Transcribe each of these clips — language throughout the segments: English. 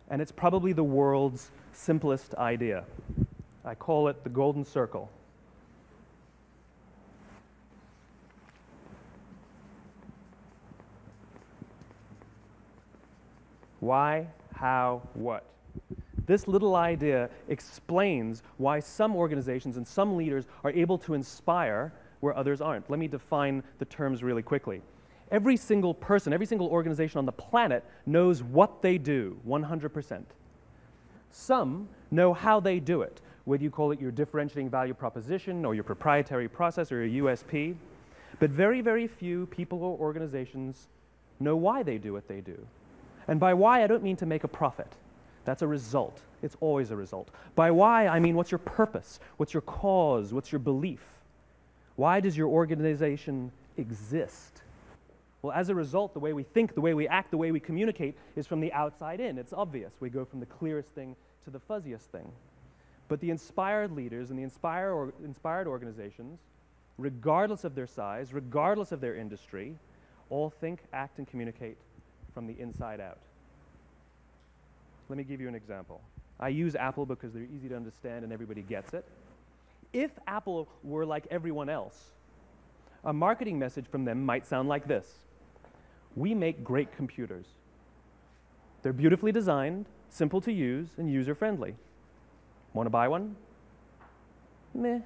and it's probably the world's simplest idea. I call it the golden circle. Why, how, what? This little idea explains why some organizations and some leaders are able to inspire where others aren't. Let me define the terms really quickly. Every single person, every single organization on the planet knows what they do, 100%. Some know how they do it, whether you call it your differentiating value proposition or your proprietary process or your USP. But very, very few people or organizations know why they do what they do. And by why, I don't mean to make a profit. That's a result. It's always a result. By why, I mean what's your purpose? What's your cause? What's your belief? Why does your organization exist? Well, as a result, the way we think, the way we act, the way we communicate is from the outside in. It's obvious. We go from the clearest thing to the fuzziest thing. But the inspired leaders and the inspired organizations, regardless of their size, regardless of their industry, all think, act, and communicate from the inside out. Let me give you an example. I use Apple because they're easy to understand and everybody gets it. If Apple were like everyone else, a marketing message from them might sound like this. We make great computers. They're beautifully designed, simple to use, and user-friendly. Want to buy one? Meh.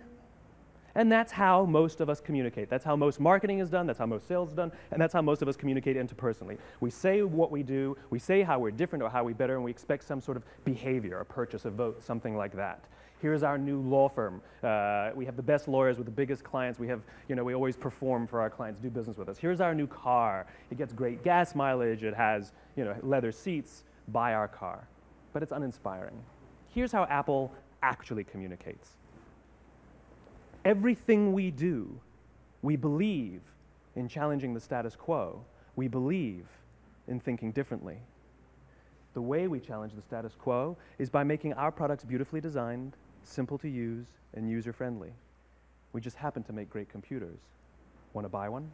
And that's how most of us communicate. That's how most marketing is done, that's how most sales is done, and that's how most of us communicate interpersonally. We say what we do, we say how we're different or how we're better, and we expect some sort of behavior, a purchase, a vote, something like that. Here's our new law firm. We have the best lawyers with the biggest clients. We have, we always perform for our clients, do business with us. Here's our new car. It gets great gas mileage. It has, leather seats. Buy our car. But it's uninspiring. Here's how Apple actually communicates. Everything we do, we believe in challenging the status quo. We believe in thinking differently. The way we challenge the status quo is by making our products beautifully designed, simple to use, and user-friendly. We just happen to make great computers. Want to buy one?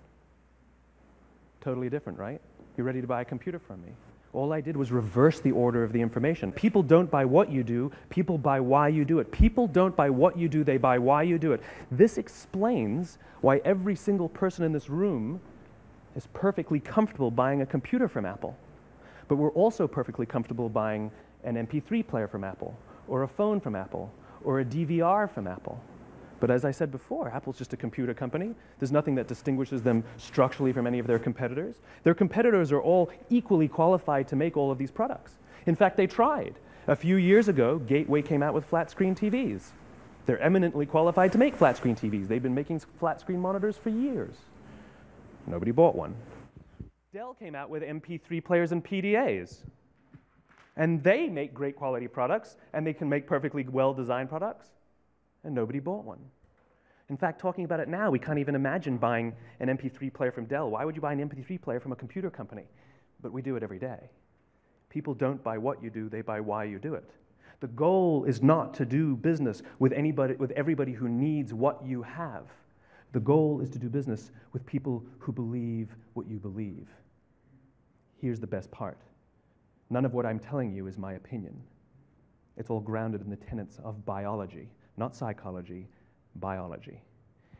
Totally different, right? You ready to buy a computer from me? All I did was reverse the order of the information. People don't buy what you do, people buy why you do it. People don't buy what you do, they buy why you do it. This explains why every single person in this room is perfectly comfortable buying a computer from Apple. But we're also perfectly comfortable buying an MP3 player from Apple, or a phone from Apple, or a DVR from Apple. But as I said before, Apple's just a computer company. There's nothing that distinguishes them structurally from any of their competitors. Their competitors are all equally qualified to make all of these products. In fact, they tried. A few years ago, Gateway came out with flat-screen TVs. They're eminently qualified to make flat-screen TVs. They've been making flat-screen monitors for years. Nobody bought one. Dell came out with MP3 players and PDAs. And they make great quality products, and they can make perfectly well-designed products, and nobody bought one. In fact, talking about it now, we can't even imagine buying an MP3 player from Dell. Why would you buy an MP3 player from a computer company? But we do it every day. People don't buy what you do, they buy why you do it. The goal is not to do business with everybody who needs what you have. The goal is to do business with people who believe what you believe. Here's the best part. None of what I'm telling you is my opinion. It's all grounded in the tenets of biology, not psychology, biology.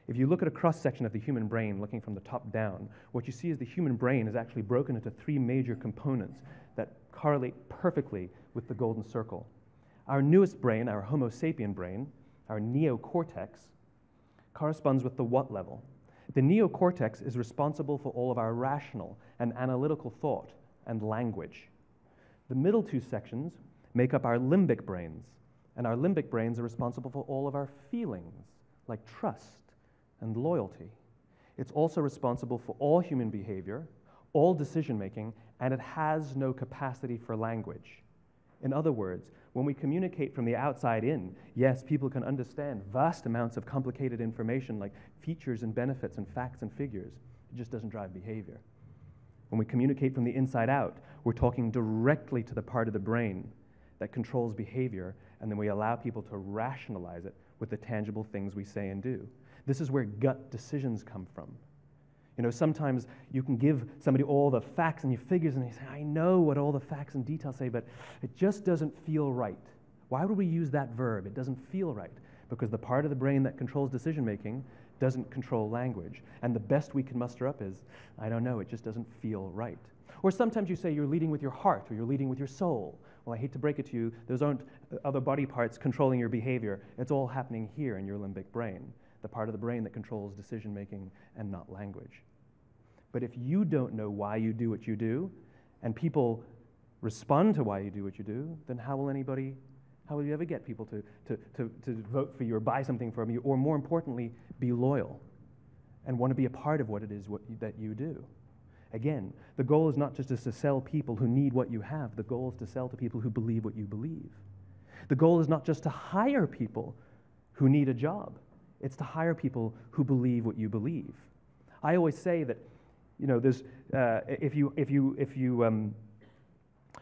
If you look at a cross-section of the human brain, looking from the top down, what you see is the human brain is actually broken into three major components that correlate perfectly with the golden circle. Our newest brain, our Homo sapien brain, our neocortex, corresponds with the what level. The neocortex is responsible for all of our rational and analytical thought and language. The middle two sections make up our limbic brains, and our limbic brains are responsible for all of our feelings, like trust and loyalty. It's also responsible for all human behavior, all decision-making, and it has no capacity for language. In other words, when we communicate from the outside in, yes, people can understand vast amounts of complicated information like features and benefits and facts and figures. It just doesn't drive behavior. When we communicate from the inside out, we're talking directly to the part of the brain that controls behavior, and then we allow people to rationalize it with the tangible things we say and do. This is where gut decisions come from. You know, sometimes you can give somebody all the facts and your figures, and they say, I know what all the facts and details say, but it just doesn't feel right. Why would we use that verb? It doesn't feel right. Because the part of the brain that controls decision-making doesn't control language. And the best we can muster up is, I don't know, it just doesn't feel right. Or sometimes you say you're leading with your heart, or you're leading with your soul. Well, I hate to break it to you, those aren't other body parts controlling your behavior. It's all happening here in your limbic brain, the part of the brain that controls decision-making and not language. But if you don't know why you do what you do, and people respond to why you do what you do, then how will you ever get people to vote for you or buy something from you, or more importantly, be loyal and want to be a part of what it is that you do? Again, the goal is not just to sell people who need what you have. The goal is to sell to people who believe what you believe. The goal is not just to hire people who need a job. It's to hire people who believe what you believe. I always say that, you know, there's if you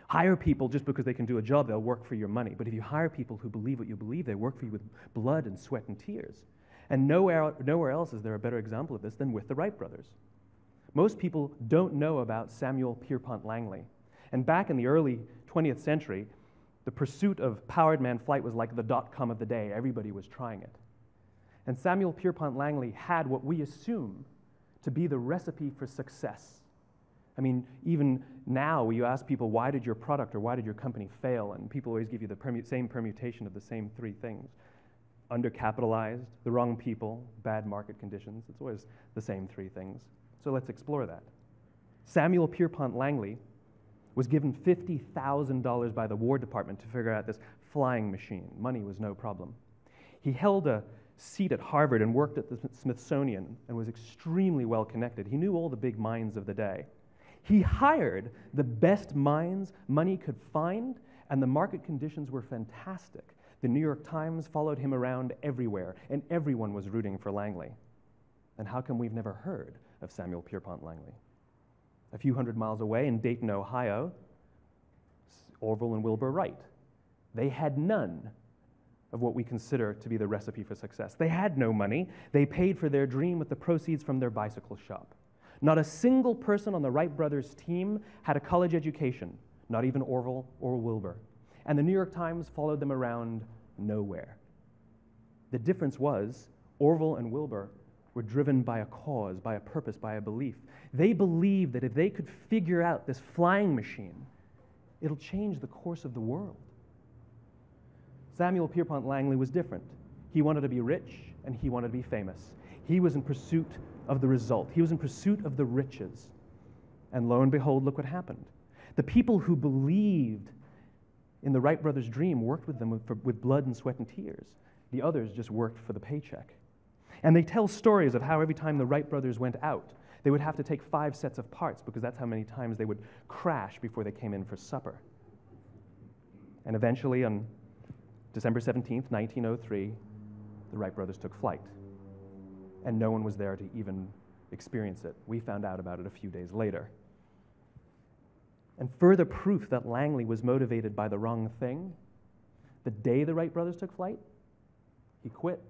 hire people just because they can do a job, they'll work for your money. But if you hire people who believe what you believe, they work for you with blood and sweat and tears. And nowhere else is there a better example of this than with the Wright brothers. Most people don't know about Samuel Pierpont Langley. And back in the early 20th century, the pursuit of powered man flight was like the dot-com of the day. Everybody was trying it. And Samuel Pierpont Langley had what we assume to be the recipe for success. I mean, even now, you ask people, why did your product or why did your company fail? And people always give you the same permutation of the same three things. Undercapitalized, the wrong people, bad market conditions. It's always the same three things. So let's explore that. Samuel Pierpont Langley was given $50,000 by the War Department to figure out this flying machine. Money was no problem. He held a seat at Harvard and worked at the Smithsonian and was extremely well connected. He knew all the big minds of the day. He hired the best minds money could find, and the market conditions were fantastic. The New York Times followed him around everywhere, and everyone was rooting for Langley. And how come we've never heard of Samuel Pierpont Langley? A few hundred miles away in Dayton, Ohio, Orville and Wilbur Wright. They had none of what we consider to be the recipe for success. They had no money. They paid for their dream with the proceeds from their bicycle shop. Not a single person on the Wright brothers' team had a college education, not even Orville or Wilbur. And the New York Times followed them around nowhere. The difference was Orville and Wilbur were driven by a cause, by a purpose, by a belief. They believed that if they could figure out this flying machine, it'll change the course of the world. Samuel Pierpont Langley was different. He wanted to be rich and he wanted to be famous. He was in pursuit of the result. He was in pursuit of the riches. And lo and behold, look what happened. The people who believed in the Wright brothers' dream worked with them with blood and sweat and tears. The others just worked for the paycheck. And they tell stories of how every time the Wright brothers went out, they would have to take 5 sets of parts because that's how many times they would crash before they came in for supper. And eventually, on December 17th, 1903, the Wright brothers took flight. And no one was there to even experience it. We found out about it a few days later. And further proof that Langley was motivated by the wrong thing, the day the Wright brothers took flight, he quit.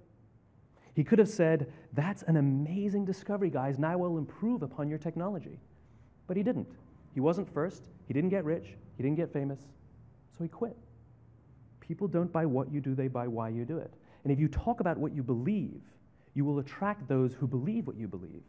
He could have said, that's an amazing discovery, guys, and I will improve upon your technology. But he didn't. He wasn't first. He didn't get rich. He didn't get famous. So he quit. People don't buy what you do, they buy why you do it. And if you talk about what you believe, you will attract those who believe what you believe.